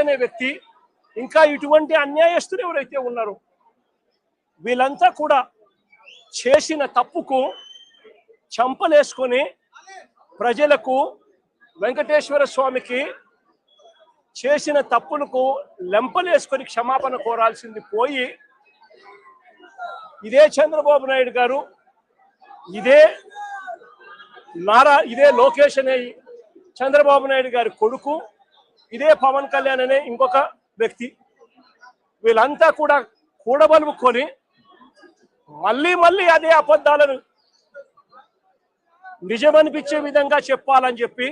అనే వ్యక్తి, ఇంకా ఇటువంటి అన్యాయస్తులు ఎవరైతే ఉన్నారో వీళ్ళంతా కూడా చేసిన తప్పుకు చంపలేసుకొని ప్రజలకు, వెంకటేశ్వర స్వామికి చేసిన తప్పులకు లెంపలేసుకొని క్షమాపణ కోరాల్సింది పోయి ఇదే చంద్రబాబు నాయుడు గారు, ఇదే లోకేష్ అనే చంద్రబాబు నాయుడు గారి కొడుకు, ఇదే పవన్ కళ్యాణ్ అనే ఇంకొక వ్యక్తి, వీళ్ళంతా కూడా కూడబలుపుకొని మళ్ళీ అదే అబద్ధాలను నిజమనిపించే విధంగా చెప్పాలని చెప్పి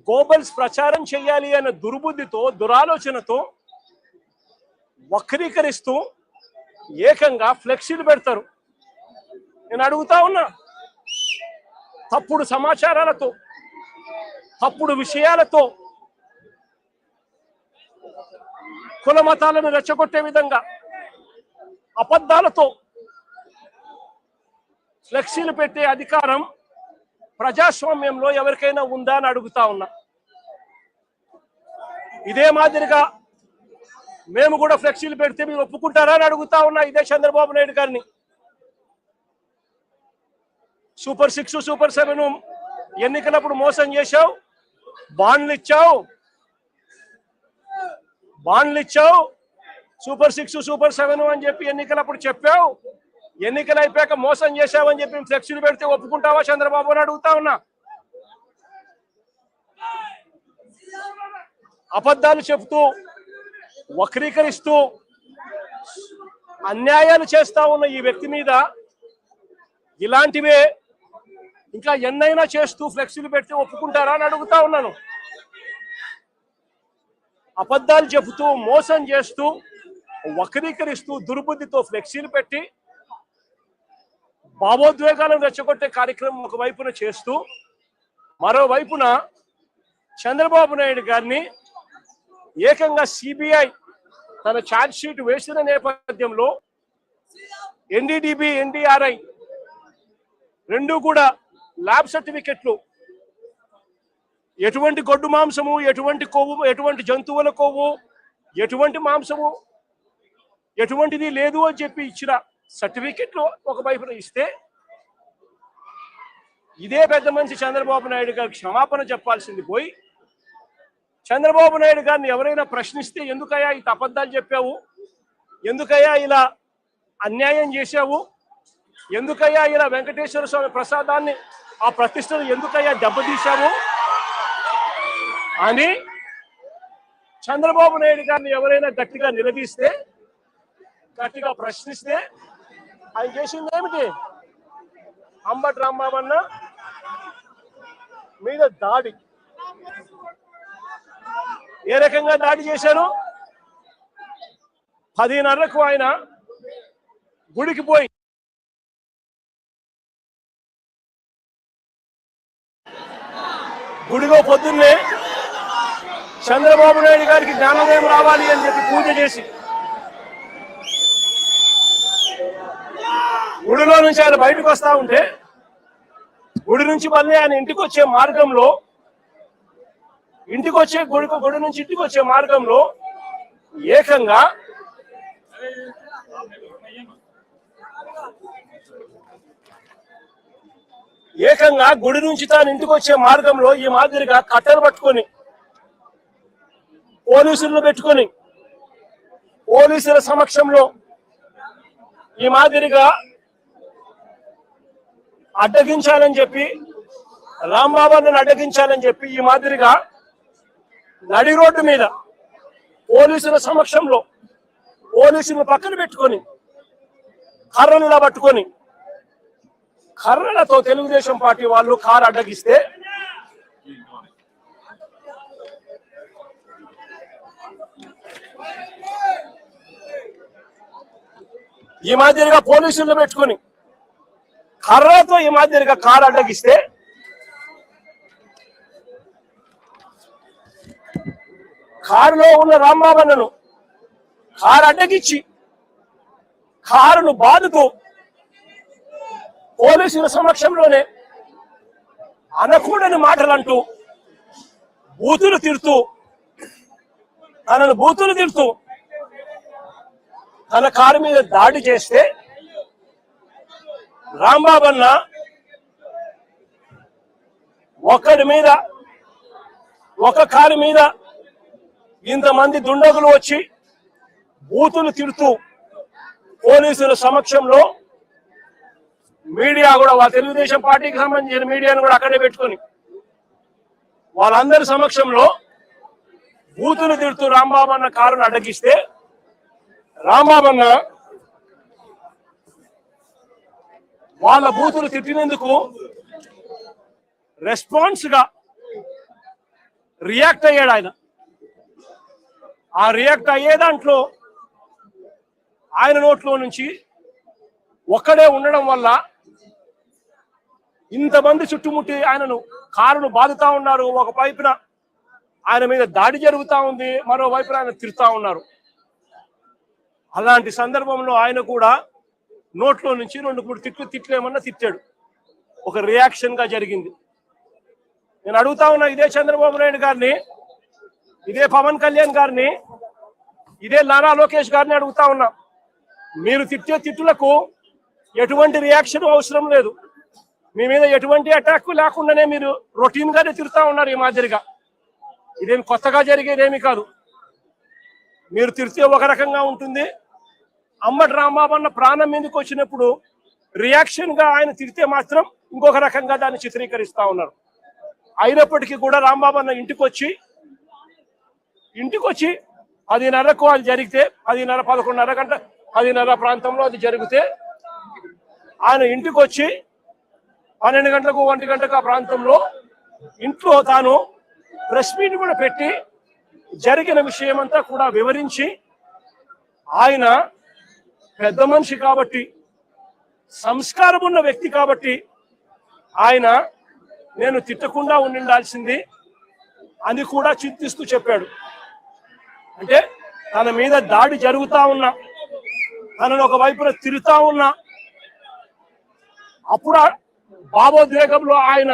గోబల్స్ ప్రచారం చేయాలి అన్న దుర్బుద్ధితో, దురాలోచనతో వక్రీకరిస్తూ ఏకంగా ఫ్లెక్సీలు పెడతారు. నేను అడుగుతా ఉన్నా, తప్పుడు సమాచారాలతో, తప్పుడు విషయాలతో, కుల మతాలను రెచ్చగొట్టే విధంగా అబద్ధాలతో ఫ్లెక్సీలు పెట్టే అధికారం ప్రజాస్వామ్యంలో ఎవరికైనా ఉందా అని అడుగుతా ఉన్నా. ఇదే మాదిరిగా మేము కూడా ఫ్లెక్సీలు పెడితే మీరు ఒప్పుకుంటారా అని అడుగుతా ఉన్నా ఇదే చంద్రబాబు నాయుడు గారిని. సూపర్ 6, సూపర్ 7 ఎన్నికలప్పుడు మోసం చేశావు, బాండ్లు ఇచ్చావు, సూపర్ 6, సూపర్ 7 అని చెప్పి ఎన్నికలప్పుడు చెప్పావు, ఎన్నికలు అయిపోయాక మోసం చేశావని చెప్పి ఫ్లెక్సీలు పెడితే ఒప్పుకుంటావా చంద్రబాబు అని అడుగుతా ఉన్నా. అబద్ధాలు చెప్తూ, వక్రీకరిస్తూ అన్యాయాలు చేస్తా ఉన్న ఈ వ్యక్తి మీద ఇలాంటివే ఇంకా ఎన్నైనా చేస్తూ ఫ్లెక్సీలు పెడితే ఒప్పుకుంటారా అని అడుగుతా ఉన్నాను. అబద్ధాలు చెబుతూ, మోసం చేస్తూ, వక్రీకరిస్తూ, దుర్బుద్ధితో ఫ్లెక్సీలు పెట్టి భావోద్వేగాలను రెచ్చగొట్టే కార్యక్రమం ఒకవైపున చేస్తూ, మరోవైపున చంద్రబాబు నాయుడు గారిని ఏకంగా సిబిఐ తన ఛార్జ్ షీట్ వేసిన నేపథ్యంలో ఎన్డీడీబీ, ఎన్డీఆర్ఐ రెండు కూడా ల్యాబ్ సర్టిఫికెట్లు, ఎటువంటి గొడ్డు మాంసము, ఎటువంటి కొవ్వు, ఎటువంటి జంతువుల కొవ్వు, ఎటువంటి మాంసము, ఎటువంటిది లేదు అని చెప్పి ఇచ్చిన సర్టిఫికెట్లు ఒకవైపున ఇస్తే, ఇదే పెద్ద మనిషి చంద్రబాబు నాయుడు గారికి క్షమాపణ చెప్పాల్సింది పోయి చంద్రబాబు నాయుడు గారిని ఎవరైనా ప్రశ్నిస్తే ఎందుకయ్యా ఈ అబద్ధాలు చెప్పావు, ఎందుకయ్యా ఇలా అన్యాయం చేశావు, ఎందుకయ్యా ఇలా వెంకటేశ్వర స్వామి ప్రసాదాన్ని, ఆ ప్రతిష్టను ఎందుకయ్యా దెబ్బతీశావు అని చంద్రబాబు నాయుడు గారిని ఎవరైనా గట్టిగా నిలదీస్తే, గట్టిగా ప్రశ్నిస్తే ఆయన చేసింది ఏమిటి? అంబటి రాంబాబన్న మీద దాడి. ఏ రకంగా దాడి చేశారు? 10:30కు ఆయన గుడికి పోయి గుడిలో పొద్దున్నే చంద్రబాబు నాయుడు గారికి జ్ఞానోదయం రావాలి అని చెప్పి పూజ చేసి గుడిలో నుంచి ఆయన బయటకు వస్తా ఉంటే, గుడి నుంచి మళ్ళీ ఆయన ఇంటికి వచ్చే మార్గంలో, గుడి నుంచి ఇంటికి వచ్చే మార్గంలో ఏకంగా గుడి నుంచి తాను ఇంటికి వచ్చే మార్గంలో ఈ మాదిరిగా కట్టెలు పట్టుకొని, పోలీసులను పెట్టుకొని, పోలీసుల సమక్షంలో ఈ మాదిరిగా అడ్డగించాలని చెప్పి, రాంబాబుని అడ్డగించాలని చెప్పి ఈ మాదిరిగా నడి రోడ్డు మీద పోలీసుల సమక్షంలో పోలీసులను పక్కన పెట్టుకొని కర్రలులా పట్టుకొని, కర్రలతో తెలుగుదేశం పార్టీ వాళ్ళు కారు అడ్డగిస్తే ఈ మాదిరిగా పోలీసులను పెట్టుకొని కర్రలతో ఈ మాదిరిగా కారు అడ్డగిస్తే కారులో ఉన్న రాంబాబన్నను కారు అడ్డగిచ్చి కారును బాదుతూ పోలీసుల సమక్షంలోనే అనకూడని మాటలంటూ బూతులు తిడుతూ తనను బూతులు తిడుతూ తన కారు మీద దాడి చేస్తే రాంబాబు అన్న ఒక కారు మీద ఇంతమంది దుండగులు వచ్చి బూతులు తిడుతూ పోలీసుల సమక్షంలో మీడియా కూడా తెలుగుదేశం పార్టీకి సంబంధించిన మీడియాను కూడా అక్కడే పెట్టుకొని వాళ్ళందరి సమక్షంలో బూతులు తిడుతూ రాంబాబు అన్న కారును అడ్డగిస్తే రాంబాబు అన్న వాళ్ళ బూతులు తిట్టినందుకు రెస్పాన్స్ గా రియాక్ట్ అయ్యాడు ఆయన. ఆ రియాక్ట్ అయ్యే దాంట్లో ఆయన నోట్లో నుంచి ఒక్కడే ఉండడం వల్ల ఇంతమంది చుట్టుముట్టి ఆయనను కారును బాదుతా ఉన్నారు. ఒక వైపున ఆయన మీద దాడి జరుగుతూ ఉంది, మరో వైపున ఆయన తిడుతూ ఉన్నారు. అలాంటి సందర్భంలో ఆయన కూడా నోట్లో నుంచి 2-3 తిట్లేమన్నా తిట్టాడు. ఒక రియాక్షన్ గా జరిగింది. నేను అడుగుతా ఉన్నా ఇదే చంద్రబాబు నాయుడు గారిని, ఇదే పవన్ కళ్యాణ్ గారిని, ఇదే నారా లోకేష్ గారిని అడుగుతా ఉన్నా, మీరు తిట్టే తిట్టులకు ఎటువంటి రియాక్షన్ అవసరం లేదు. మీ మీద ఎటువంటి అటాక్ లేకుండానే మీరు రొటీన్ గానే తిరుగుతా ఉన్నారు. ఈ మాదిరిగా ఇదేమి కొత్తగా జరిగేదేమి కాదు. మీరు తిరిగితే ఒక రకంగా ఉంటుంది. అంబటి రాంబాబు అన్న ప్రాణం మీదకి వచ్చినప్పుడు రియాక్షన్ గా ఆయన తిరిగితే మాత్రం ఇంకొక రకంగా దాన్ని చిత్రీకరిస్తా ఉన్నారు. అయినప్పటికీ కూడా రాంబాబు అన్న ఇంటికి వచ్చి 10:30కు అది జరిగితే 10:30, 11:30 గంట 10:30 ప్రాంతంలో అది జరిగితే ఆయన ఇంటికి వచ్చి 12 గంటలకు 1 గంటకు ఆ ప్రాంతంలో ఇంట్లో తాను ప్రెస్ మీట్ కూడా పెట్టి జరిగిన విషయం అంతా కూడా వివరించి, ఆయన పెద్ద మనిషి కాబట్టి, సంస్కారం ఉన్న వ్యక్తి కాబట్టి ఆయన నేను తిట్టకుండా ఉండాల్సింది అని కూడా చింతిస్తూ చెప్పాడు. అంటే తన మీద దాడి జరుగుతా ఉన్నా, తనను ఒక వైపున తిరుగుతా ఉన్నా, అప్పుడు భావోద్వేగంలో ఆయన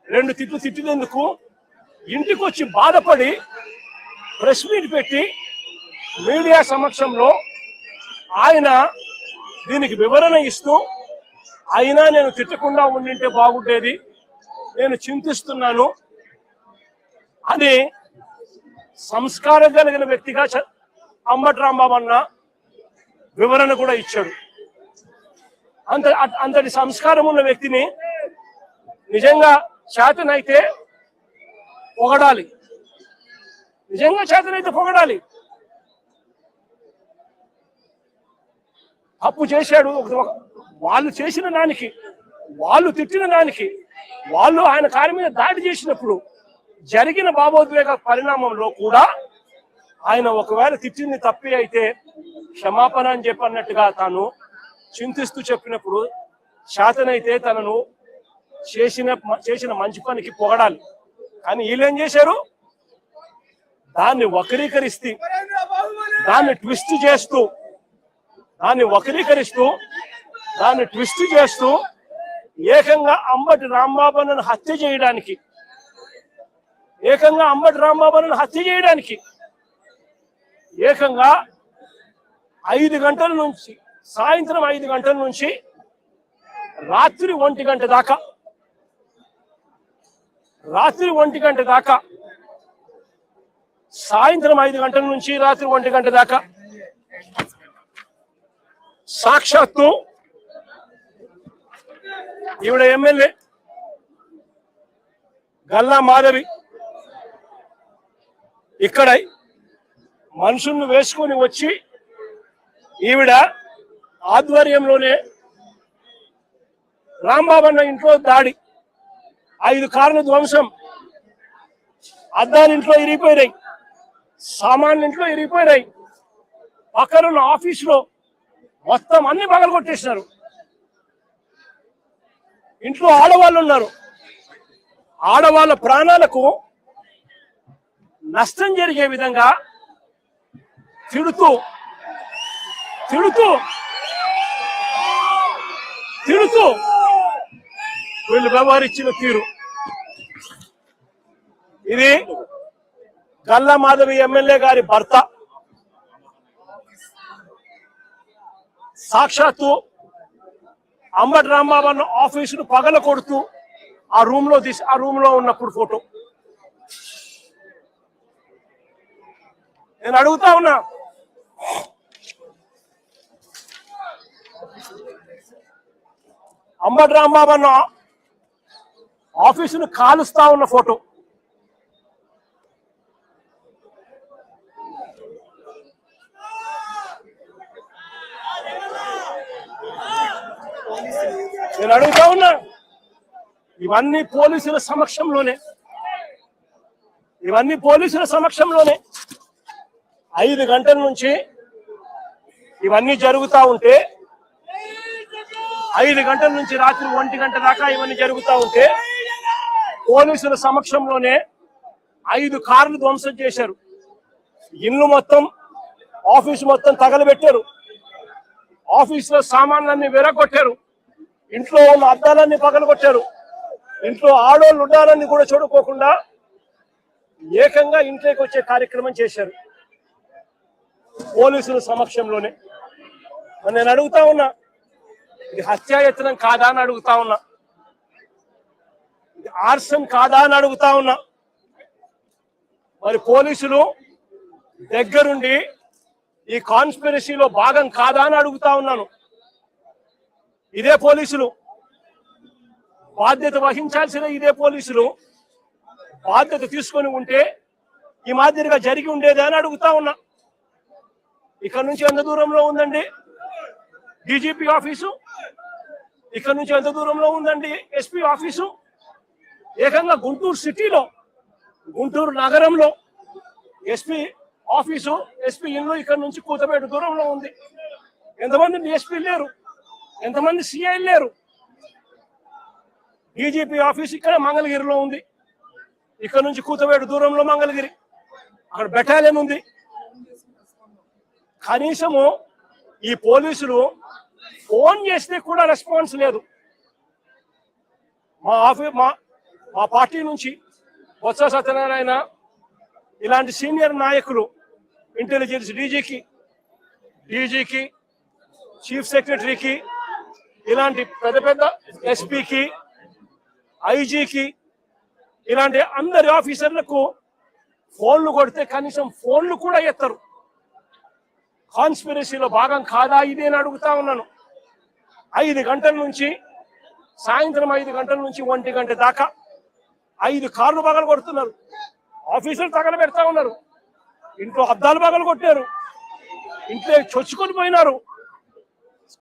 2 తిట్లు తిట్టినందుకు ఇంటికి వచ్చి బాధపడి ప్రెస్ మీట్ పెట్టి మీడియా సమక్షంలో ఆయన దీనికి వివరణ ఇస్తూ, అయినా నేను తిట్టకుండా ఉండింటే బాగుండేది, నేను చింతిస్తున్నాను అని సంస్కారం కలిగిన వ్యక్తిగా అంబటి రాంబాబు అన్న వివరణ కూడా ఇచ్చాడు. అంతటి సంస్కారం ఉన్న వ్యక్తిని నిజంగా చేతనైతే పొగడాలి, నిజంగా చేతనైతే పొగడాలి. తప్పు చేశాడు, వాళ్ళు చేసిన దానికి, వాళ్ళు తిట్టిన దానికి, వాళ్ళు ఆయన కారు మీద దాడి చేసినప్పుడు జరిగిన భావోద్వేగ పరిణామంలో కూడా ఆయన ఒకవేళ తిట్టింది తప్పే అయితే క్షమాపణ అని చెప్పన్నట్టుగా తాను చింతిస్తూ చెప్పినప్పుడు శాతనైతే తనను చేసిన మంచి పనికి పొగడాలి. కానీ వీళ్ళేం చేశారు, దాన్ని వక్రీకరిస్తూ, దాన్ని ట్విస్ట్ చేస్తూ ఏకంగా అంబటి రాంబాబును హత్య చేయడానికి, ఏకంగా 5 గంటల నుంచి, సాయంత్రం 5 గంటల నుంచి రాత్రి 1 గంట దాకా, సాయంత్రం 5 గంటల నుంచి రాత్రి 1 గంట దాకా సాక్షాత్తు ఈవిడ ఎమ్మెల్యే గల్లా మాధవి ఇక్కడ మనుషులను వేసుకొని వచ్చి ఈవిడ ఆధ్వర్యంలోనే రాంబాబు అన్న ఇంట్లో దాడి, 5 కార్ల ధ్వంసం, అద్దాలు ఇంట్లో ఇరిగిపోయినాయి, సామాన్లు ఇంట్లో ఇరిగిపోయినాయి, పక్కనున్న ఆఫీసులో మొత్తం అన్ని పగలగొట్టేసినారు. ఇంట్లో ఆడవాళ్ళు ఉన్నారు, ఆడవాళ్ళ ప్రాణాలకు నష్టం జరిగే విధంగా తిడుతూ వీళ్ళు వ్యవహరించిన తీరు, ఇది గల్లా మాధవి ఎమ్మెల్యే గారి భర్త సాక్షాత్తు అంబటి రాంబాబు అన్న ఆఫీసును పగల కొడుతూ ఆ రూమ్ లో ఉన్నప్పుడు ఫోటో. నేను అడుగుతా ఉన్నా, అంబటి రాంబాబు అన్న ఆఫీసును కాలుస్తా ఉన్న ఫోటో. నేను అడుగుతా ఉన్నా, ఇవన్నీ పోలీసుల సమక్షంలోనే 5 గంటల నుంచి ఇవన్నీ జరుగుతూ ఉంటే, 5 గంటల నుంచి రాత్రి 1 గంట దాకా ఇవన్నీ జరుగుతూ ఉంటే పోలీసుల సమక్షంలోనే 5 కార్లు ధ్వంసం చేశారు. ఇల్లు మొత్తం, ఆఫీసు మొత్తం తగలబెట్టారు. ఆఫీసులో సామాన్లన్నీ విరగొట్టారు. ఇంట్లో ఉన్న అద్దాలన్నీ పగలగొట్టారు. ఇంట్లో ఆడోళ్ళు ఉండాలని కూడా చూడుకోకుండా ఏకంగా ఇంట్లోకి వచ్చే కార్యక్రమం చేశారు పోలీసుల సమక్షంలోనే. నేను అడుగుతా ఉన్నా, ఇది హత్యాయత్నం కాదా అని అడుగుతా ఉన్నా, ఇది ఆర్సన్ కాదా అని అడుగుతా ఉన్నా. మరి పోలీసులు దగ్గరుండి ఈ కాన్స్పిరసీలో భాగం కాదా అని అడుగుతా ఉన్నాను. ఇదే పోలీసులు బాధ్యత వహించాల్సిన, ఇదే పోలీసులు బాధ్యత తీసుకొని ఉంటే ఈ మాదిరిగా జరిగి ఉండేదే అని అడుగుతా ఉన్నా. ఇక్కడ నుంచి ఎంత దూరంలో ఉందండి డీజీపీ ఆఫీసు? ఇక్కడ నుంచి ఎంత దూరంలో ఉందండి ఎస్పీ ఆఫీసు? ఏకంగా గుంటూరు సిటీలో, గుంటూరు నగరంలో ఎస్పీ ఆఫీసు, ఎస్పీ ఇల్లు ఇక్కడ నుంచి కూతబేట దూరంలో ఉంది. ఎంతమంది డిఎస్పీ లేరు, ఎంతమంది సిఐ లేరు. డీజీపీ ఆఫీస్ ఇక్కడ మంగళగిరిలో ఉంది. ఇక్కడ నుంచి కూతబేట దూరంలో మంగళగిరి, అక్కడ బెటాలియన్ ఉంది. కనీసము ఈ పోలీసులు ఫోన్ చేస్తే కూడా రెస్పాన్స్ లేదు. మా పార్టీ నుంచి బొత్స సత్యనారాయణ ఇలాంటి సీనియర్ నాయకులు, ఇంటెలిజెన్స్ డీజీకి, చీఫ్ సెక్రటరీకి, ఇలాంటి పెద్ద పెద్ద ఎస్పీకి, ఐజీకి, ఇలాంటి అందరి ఆఫీసర్లకు ఫోన్లు కొడితే కనీసం ఫోన్లు కూడా ఎత్తరు. కాన్స్పిరసీలో భాగం కాదా ఇది అని అడుగుతా ఉన్నాను. 5 గంటల నుంచి, సాయంత్రం 5 గంటల నుంచి 1 గంట దాకా 5 కార్లు పగలు కొడుతున్నారు. ఆఫీసులు తగలబెడతా ఉన్నారు. ఇంట్లో అద్దాలు పగలు కొట్టారు. ఇంట్లో చొచ్చుకొని పోయినారు.